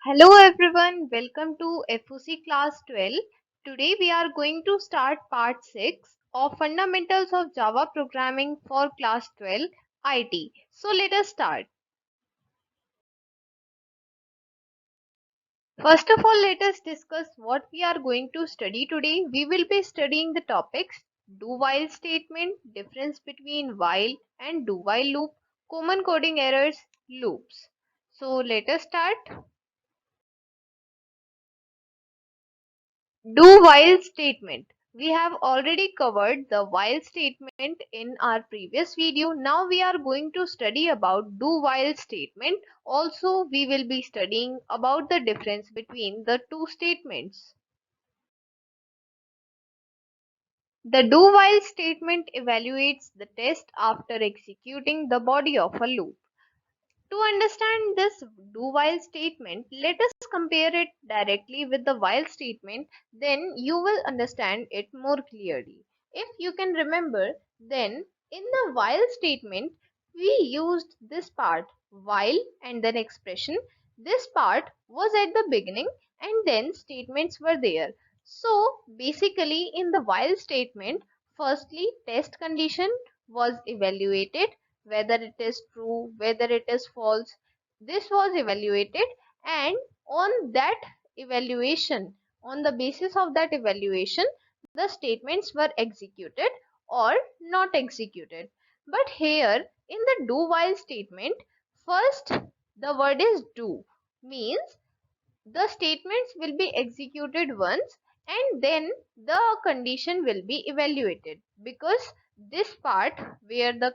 Hello everyone, welcome to FOC class 12. Today we are going to start part 6 of Fundamentals of Java Programming for class 12 IT. So let us start. First of all, let us discuss what we are going to study today. We will be studying the topics do while statement, difference between while and do while loop, common coding errors, loops. So let us start. Do while statement. We have already covered the while statement in our previous video. Now we are going to study about do while statement. Also, we will be studying about the difference between the two statements. The do while statement evaluates the test after executing the body of a loop. To understand this do while statement, let us compare it directly with the while statement, then you will understand it more clearly. If you can remember, then in the while statement, we used this part while and then expression. This part was at the beginning and then statements were there. So basically in the while statement, firstly test condition was evaluated, whether it is true, whether it is false. This was evaluated, and on that evaluation, on the basis of that evaluation, the statements were executed or not executed. But here in the do while statement, first the word is do, means the statements will be executed once and then the condition will be evaluated, because this part where the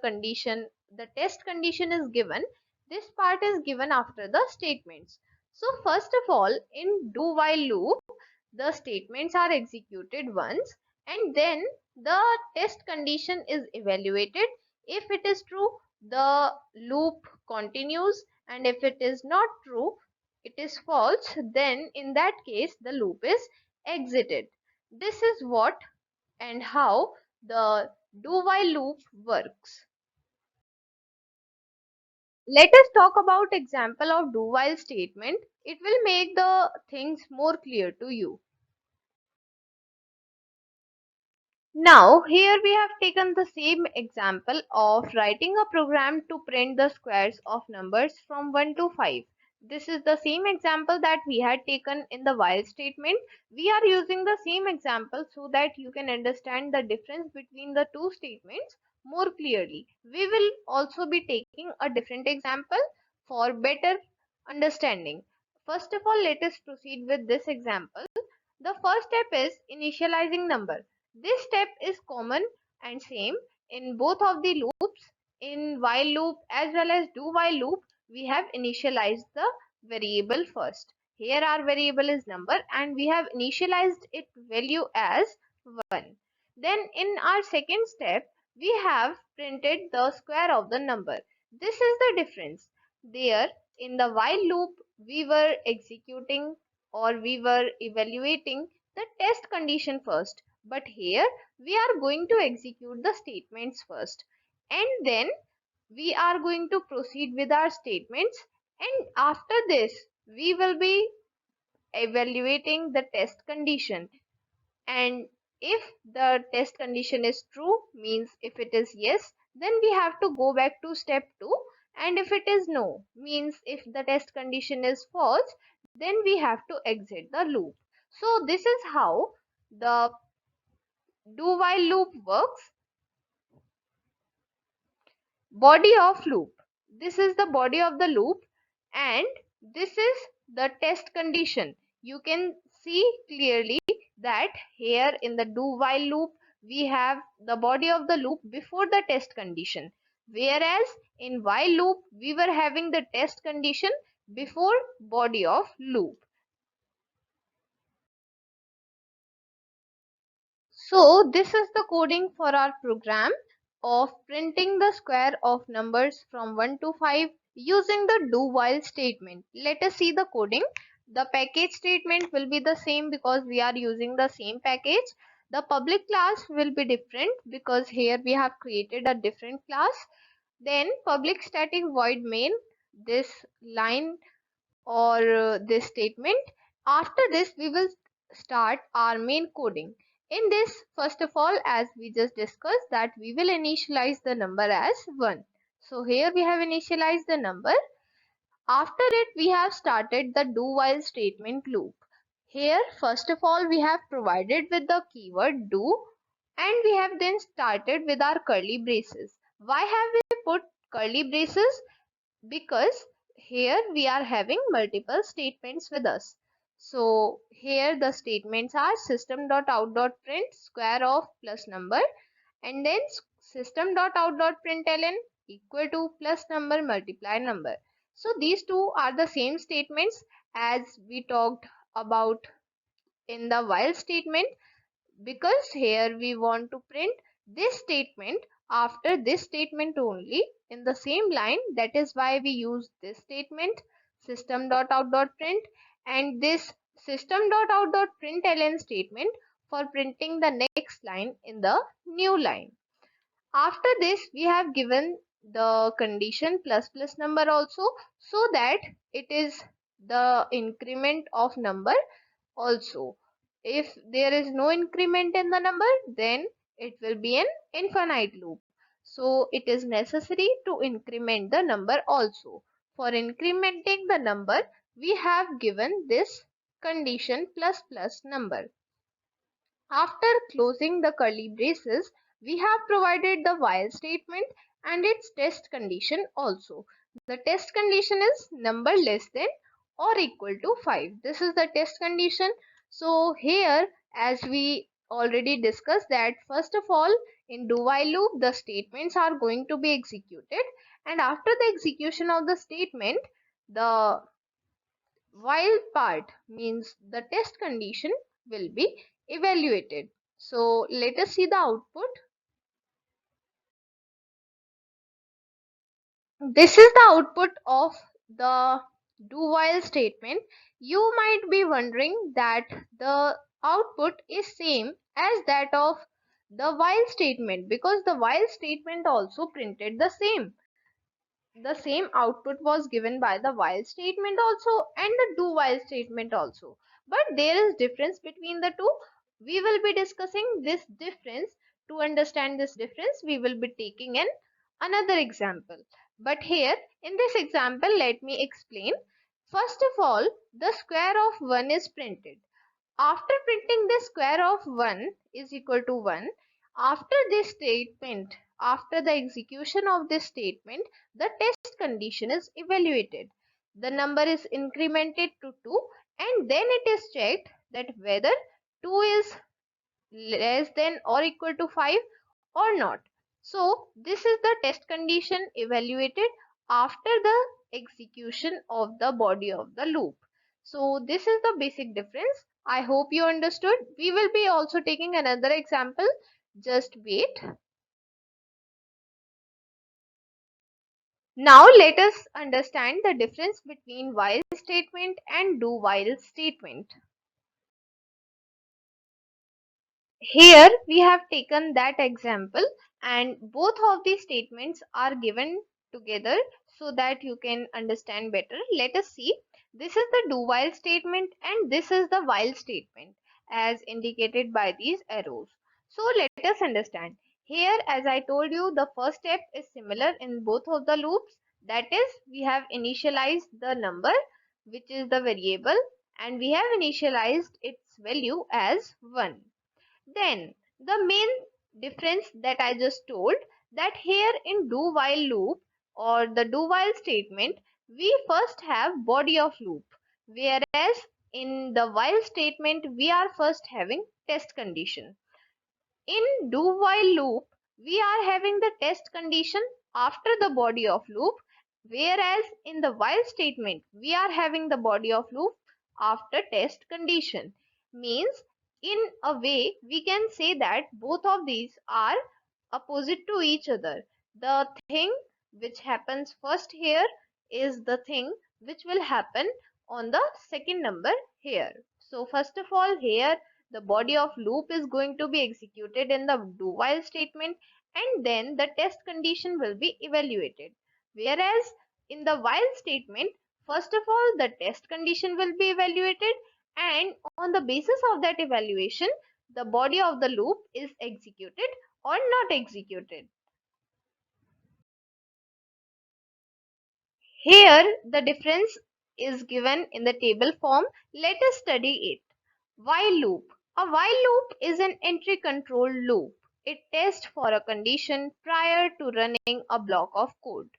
test condition is given, this part is given after the statements. So first of all, in do while loop, the statements are executed once and then the test condition is evaluated. If it is true, the loop continues, and if it is not true, it is false, then in that case the loop is exited. This is what and how the do while loop works. Let us talk about example of do while statement. It will make the things more clear to you. Now, here we have taken the same example of writing a program to print the squares of numbers from 1 to 5. This is the same example that we had taken in the while statement. We are using the same example so that you can understand the difference between the two statements more clearly. We will also be taking a different example for better understanding. First of all, let us proceed with this example. The first step is initializing number. This step is common and same in both of the loops. In while loop as well as do while loop, we have initialized the variable first. Here our variable is number and we have initialized its value as 1. Then in our second step, we have printed the square of the number. This is the difference. There in the while loop, we were executing or we were evaluating the test condition first, but here we are going to execute the statements first and then we are going to proceed with our statements, and after this we will be evaluating the test condition, and if the test condition is true, means if it is yes, then we have to go back to step 2, and if it is no, means if the test condition is false, then we have to exit the loop. So this is how the do while loop works. Body of loop, this is the body of the loop and this is the test condition. You can see clearly that here in the do while loop we have the body of the loop before the test condition, whereas in while loop we were having the test condition before body of loop. So this is the coding for our program of printing the square of numbers from 1 to 5 using the do while statement. Let us see the coding. The package statement will be the same because we are using the same package. The public class will be different because here we have created a different class. Then public static void main, this line or this statement. After this, we will start our main coding. In this, first of all, as we just discussed, that we will initialize the number as 1. So here we have initialized the number. After it, we have started the do while statement loop. Here, first of all, we have provided with the keyword do, and we have then started with our curly braces. Why have we put curly braces? Because here we are having multiple statements with us. So here the statements are system.out.print square of plus number, and then system.out.println equal to plus number multiply number. So these two are the same statements as we talked about in the while statement, because here we want to print this statement after this statement only in the same line. That is why we use this statement system.out.print and this system.out.println statement for printing the next line in the new line. After this, we have given the condition plus plus number also, so that it is the increment of number also. If there is no increment in the number, then it will be an infinite loop. So it is necessary to increment the number also. For incrementing the number, we have given this condition plus plus number. After closing the curly braces, we have provided the while statement and its test condition also. The test condition is number less than or equal to 5. This is the test condition. So here, as we already discussed, that first of all, in do while loop, the statements are going to be executed, and after the execution of the statement, the while part means the test condition will be evaluated. So let us see the output. This is the output of the do while statement. You might be wondering that the output is same as that of the while statement, because the while statement also printed the same output was given by the while statement also and the do while statement also, but there is difference between the two. We will be discussing this difference. To understand this difference, we will be taking an another example, but here in this example, let me explain. First of all, the square of 1 is printed. After printing the square of 1 is equal to 1, after this statement, after the execution of this statement, the test condition is evaluated. The number is incremented to 2, and then it is checked that whether 2 is less than or equal to 5 or not. So this is the test condition evaluated after the execution of the body of the loop. So this is the basic difference. I hope you understood. We will be also taking another example. Just wait. Now let us understand the difference between while statement and do while statement. Here we have taken that example, and both of these statements are given together so that you can understand better. Let us see. This is the do while statement and this is the while statement as indicated by these arrows. So let us understand. Here, as I told you, the first step is similar in both of the loops. That is, we have initialized the number, which is the variable, and we have initialized its value as 1. Then the main difference that I just told, that here in do while loop or the do while statement, we first have body of loop, whereas in the while statement we are first having test condition. In do while loop, we are having the test condition after the body of loop, whereas in the while statement, we are having the body of loop after test condition. Means, in a way, we can say that both of these are opposite to each other. The thing which happens first here is the thing which will happen on the second number here. So first of all, here the body of loop is going to be executed in the do while statement, and then the test condition will be evaluated. Whereas in the while statement, First of all, the test condition will be evaluated, and on the basis of that evaluation, the body of the loop is executed or not executed. Here, the difference is given in the table form. Let us study it. While loop. A while loop is an entry control loop. It tests for a condition prior to running a block of code.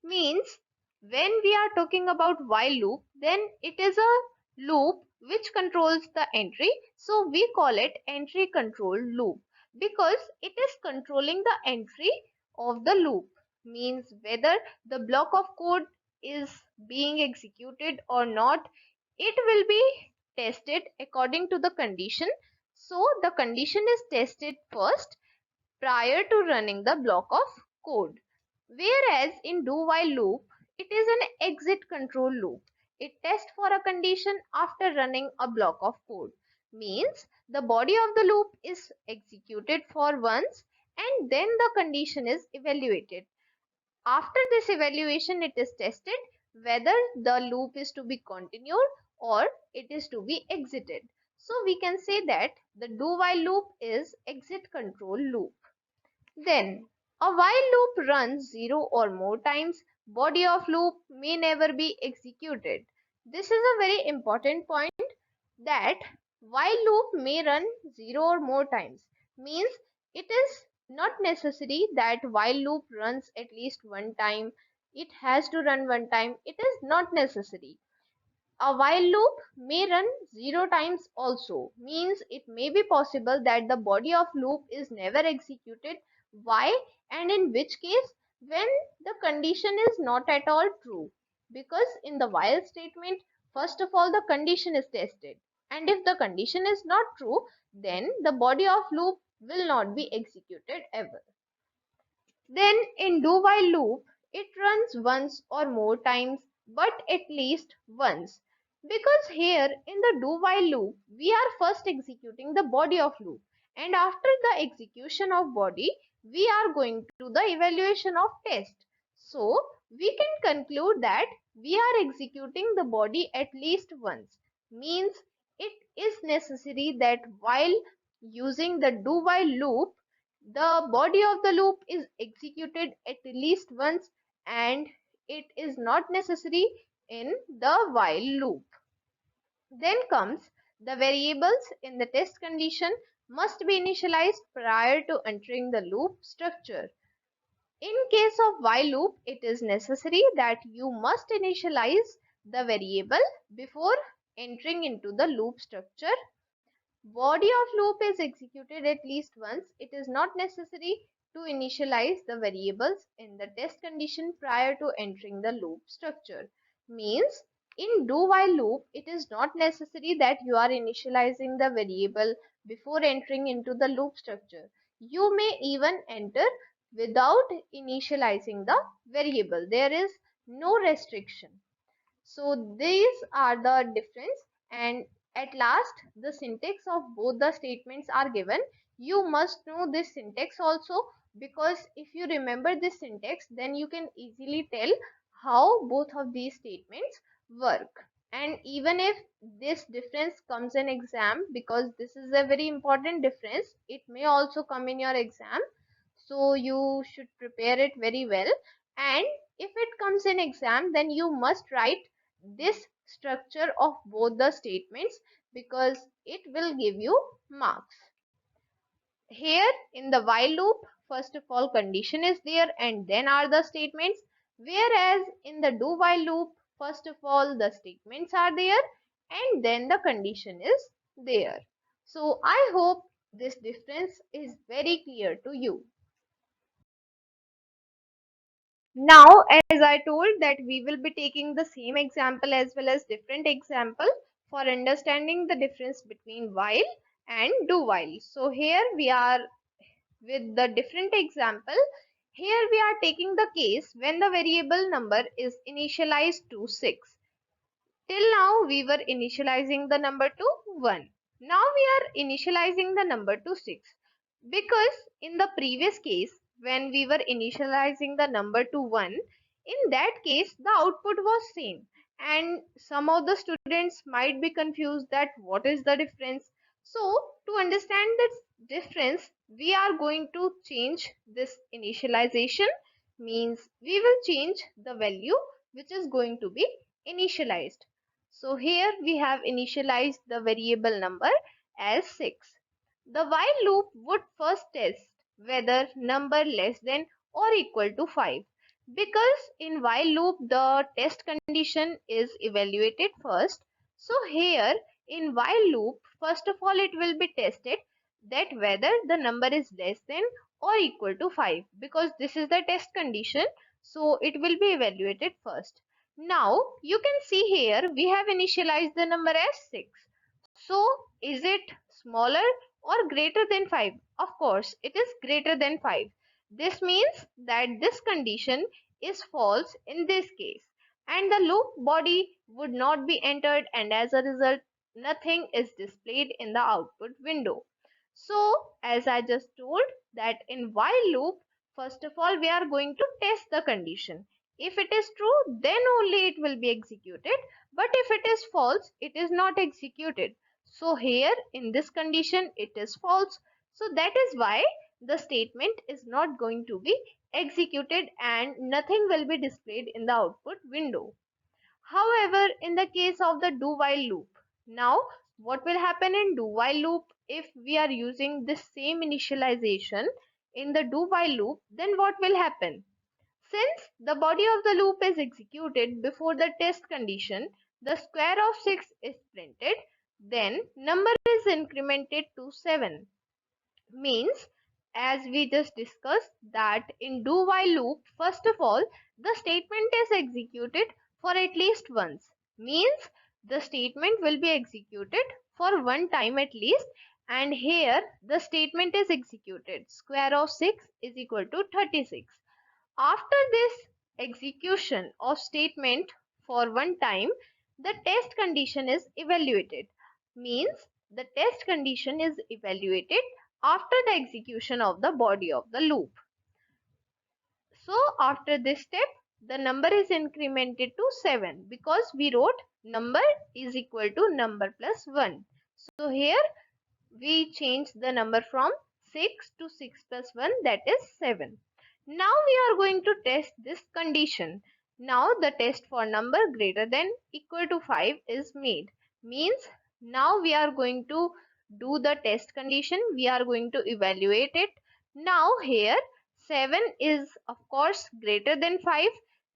Means when we are talking about while loop, then it is a loop which controls the entry, so we call it entry control loop because it is controlling the entry of the loop. Means whether the block of code is being executed or not, it will be tested according to the condition. So the condition is tested first prior to running the block of code. Whereas in do while loop, it is an exit control loop. It tests for a condition after running a block of code. Means the body of the loop is executed for once and then the condition is evaluated. After this evaluation, it is tested whether the loop is to be continued or it is to be exited. So we can say that the do while loop is exit control loop. Then, a while loop runs 0 or more times, body of loop may never be executed. This is a very important point, that while loop may run 0 or more times. Means it is not necessary that while loop runs at least one time. It has to run one time. It is not necessary. A while loop may run 0 times also. Means it may be possible that the body of loop is never executed. Why and in which case? When the condition is not at all true. Because in the while statement, first of all the condition is tested. And if the condition is not true, then the body of loop will not be executed ever. Then in do while loop, it runs once or more times, but at least once. Because here in the do while loop, we are first executing the body of loop, and after the execution of body, we are going to the evaluation of test. So we can conclude that we are executing the body at least once. Means it is necessary that while using the do while loop, the body of the loop is executed at least once, and it is not necessary in the while loop. Then comes the variables in the test condition must be initialized prior to entering the loop structure. In case of while loop, it is necessary that you must initialize the variable before entering into the loop structure. Body of loop is executed at least once. It is not necessary to initialize the variables in the test condition prior to entering the loop structure. Means in do while loop, it is not necessary that you are initializing the variable before entering into the loop structure. You may even enter without initializing the variable. There is no restriction. So these are the difference, and at last the syntax of both the statements are given. You must know this syntax also, because if you remember this syntax, then you can easily tell how both of these statements work. And even if this difference comes in exam, because this is a very important difference, it may also come in your exam, so you should prepare it very well. And if it comes in exam, then you must write this structure of both the statements, because it will give you marks. Here in the while loop, first of all condition is there and then are the statements, whereas in the do while loop, first of all the statements are there and then the condition is there. So I hope this difference is very clear to you. Now, as I told that we will be taking the same example as well as different example for understanding the difference between while and do while. So here we are with the different example. Here we are taking the case when the variable number is initialized to 6. Till now we were initializing the number to 1. Now we are initializing the number to 6, because in the previous case when we were initializing the number to 1, in that case the output was same, and some of the students might be confused that what is the difference. So to understand this difference, we are going to change this initialization, means we will change the value which is going to be initialized. So here we have initialized the variable number as 6. The while loop would first test whether number less than or equal to 5, because in while loop the test condition is evaluated first. So here in while loop, first of all it will be tested that whether the number is less than or equal to 5, because this is the test condition, so it will be evaluated first. Now you can see here we have initialized the number as 6. So is it smaller or greater than 5? Of course it is greater than 5. This means that this condition is false in this case, and the loop body would not be entered, and as a result nothing is displayed in the output window. So as I just told, that in while loop, first of all we are going to test the condition. If it is true, then only it will be executed, but if it is false, it is not executed. So here in this condition it is false. So that is why the statement is not going to be executed and nothing will be displayed in the output window. However, in the case of the do while loop, now what will happen in do while loop, if we are using this same initialization in the do while loop, then what will happen? Since the body of the loop is executed before the test condition, the square of 6 is printed, then number is incremented to 7. Means, as we just discussed, that in do while loop, first of all the statement is executed for at least once, means the statement will be executed for one time at least, and here the statement is executed square of 6 is equal to 36. After this execution of statement for one time, the test condition is evaluated. Means the test condition is evaluated after the execution of the body of the loop. So after this step, the number is incremented to 7, because we wrote number is equal to number plus 1. So here we change the number from 6 to 6 plus 1, that is 7. Now we are going to test this condition. Now the test for number greater than equal to 5 is made. Means now we are going to do the test condition. We are going to evaluate it. Now here 7 is of course greater than 5,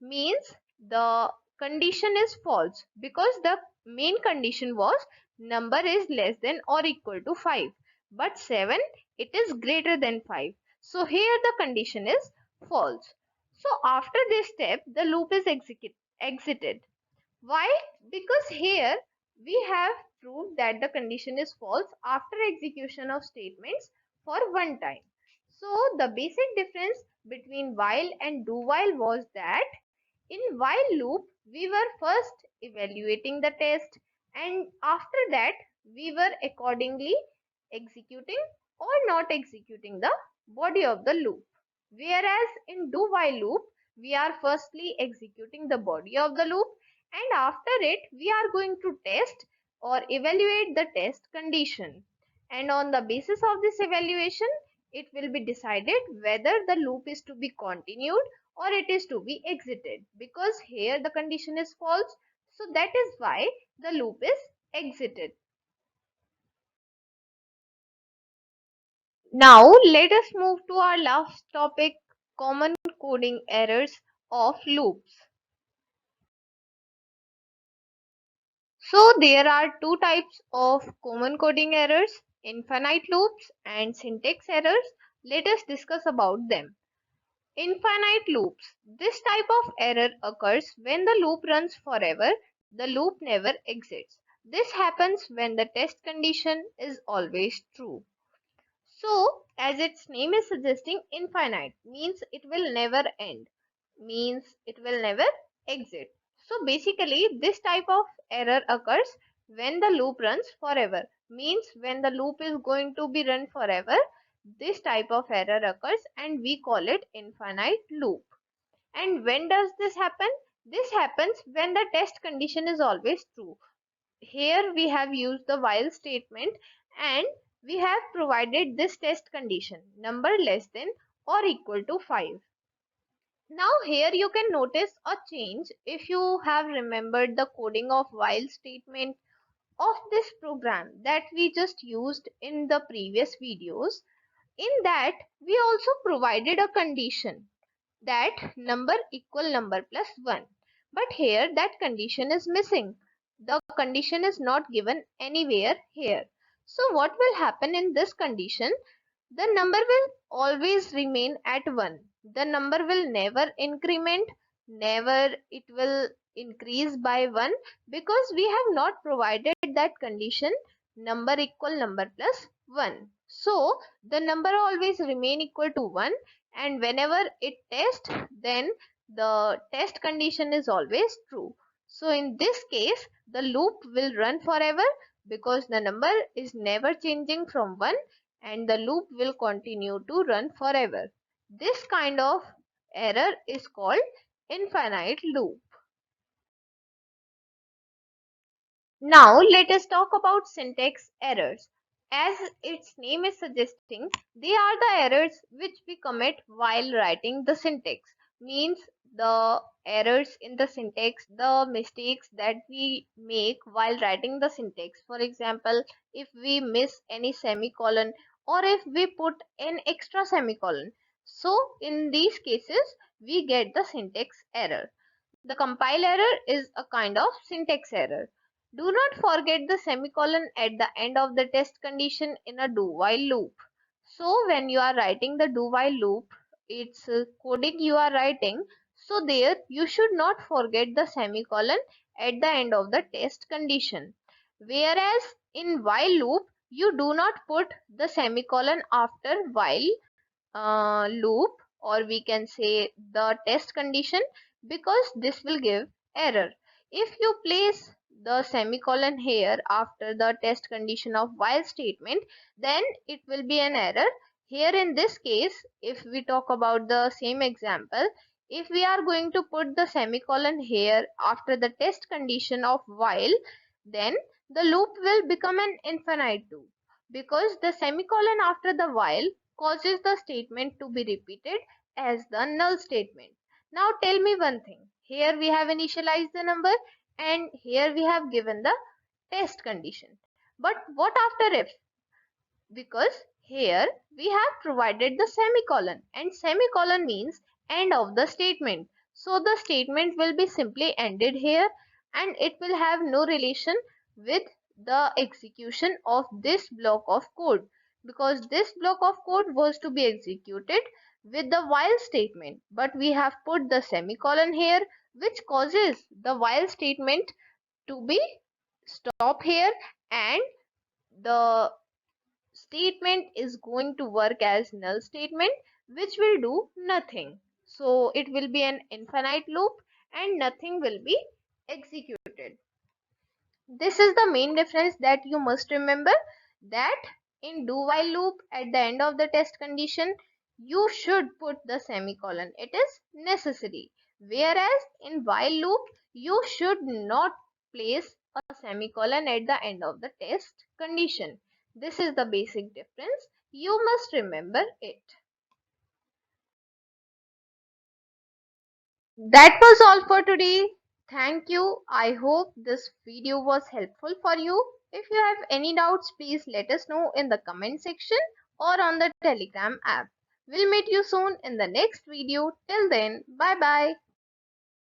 means the condition is false, because the main condition was number is less than or equal to 5, but 7 it is greater than 5. So here the condition is false. So after this step the loop is exited. Why? Because here we have proved that the condition is false after execution of statements for one time. So the basic difference between while and do while was that in while loop, we were first evaluating the test, and after that we were accordingly executing or not executing the body of the loop. Whereas in do while loop, we are firstly executing the body of the loop, and after it we are going to test or evaluate the test condition. And on the basis of this evaluation, it will be decided whether the loop is to be continued or it is to be exited, because here the condition is false, so that is why the loop is exited. Now let us move to our last topic, common coding errors of loops. So there are two types of common coding errors, infinite loops and syntax errors. Let us discuss about them. Infinite loops. This type of error occurs when the loop runs forever, the loop never exits. This happens when the test condition is always true. So, as its name is suggesting, infinite means it will never end, means it will never exit. So, basically, this type of error occurs when the loop runs forever, means when the loop is going to be run forever, this type of error occurs and we call it infinite loop. And when does this happen? This happens when the test condition is always true. Here we have used the while statement and we have provided this test condition, number less than or equal to 5. Now here you can notice a change if you have remembered the coding of while statement of this program that we just used in the previous videos. In that we also provided a condition that number equal number plus 1, but here that condition is missing. The condition is not given anywhere here. So what will happen in this condition? The number will always remain at 1. The number will never increment, never it will increase by 1, because we have not provided that condition number equal number plus 1. So the number always remain equal to 1, and whenever it tests, then the test condition is always true. So in this case the loop will run forever because the number is never changing from 1, and the loop will continue to run forever. This kind of error is called infinite loop. Now let us talk about syntax errors. As its name is suggesting, they are the errors which we commit while writing the syntax. Means the errors in the syntax, the mistakes that we make while writing the syntax. For example, if we miss any semicolon or if we put an extra semicolon. So in these cases, we get the syntax error. The compile error is a kind of syntax error. Do not forget the semicolon at the end of the test condition in a do while loop. So when you are writing the do while loop, it's coding you are writing. So there you should not forget the semicolon at the end of the test condition. Whereas in while loop, you do not put the semicolon after while loop, or we can say the test condition, because this will give error. If you place the semicolon here after the test condition of while statement, then it will be an error. Here in this case, if we talk about the same example, if we are going to put the semicolon here after the test condition of while, then the loop will become an infinite loop, because the semicolon after the while causes the statement to be repeated as the null statement. Now tell me one thing. Here we have initialized the number and here we have given the test condition. But what after if? Because here we have provided the semicolon, and semicolon means end of the statement. So the statement will be simply ended here and it will have no relation with the execution of this block of code, because this block of code was to be executed with the while statement, but we have put the semicolon here which causes the while statement to be stop here, and the statement is going to work as null statement which will do nothing. So it will be an infinite loop and nothing will be executed. This is the main difference that you must remember, that in do while loop at the end of the test condition you should put the semicolon. It is necessary. Whereas in while loop you should not place a semicolon at the end of the test condition. This is the basic difference. You must remember it. That was all for today. Thank you. I hope this video was helpful for you. If you have any doubts, please let us know in the comment section or on the Telegram app. We'll meet you soon in the next video. Till then, bye bye.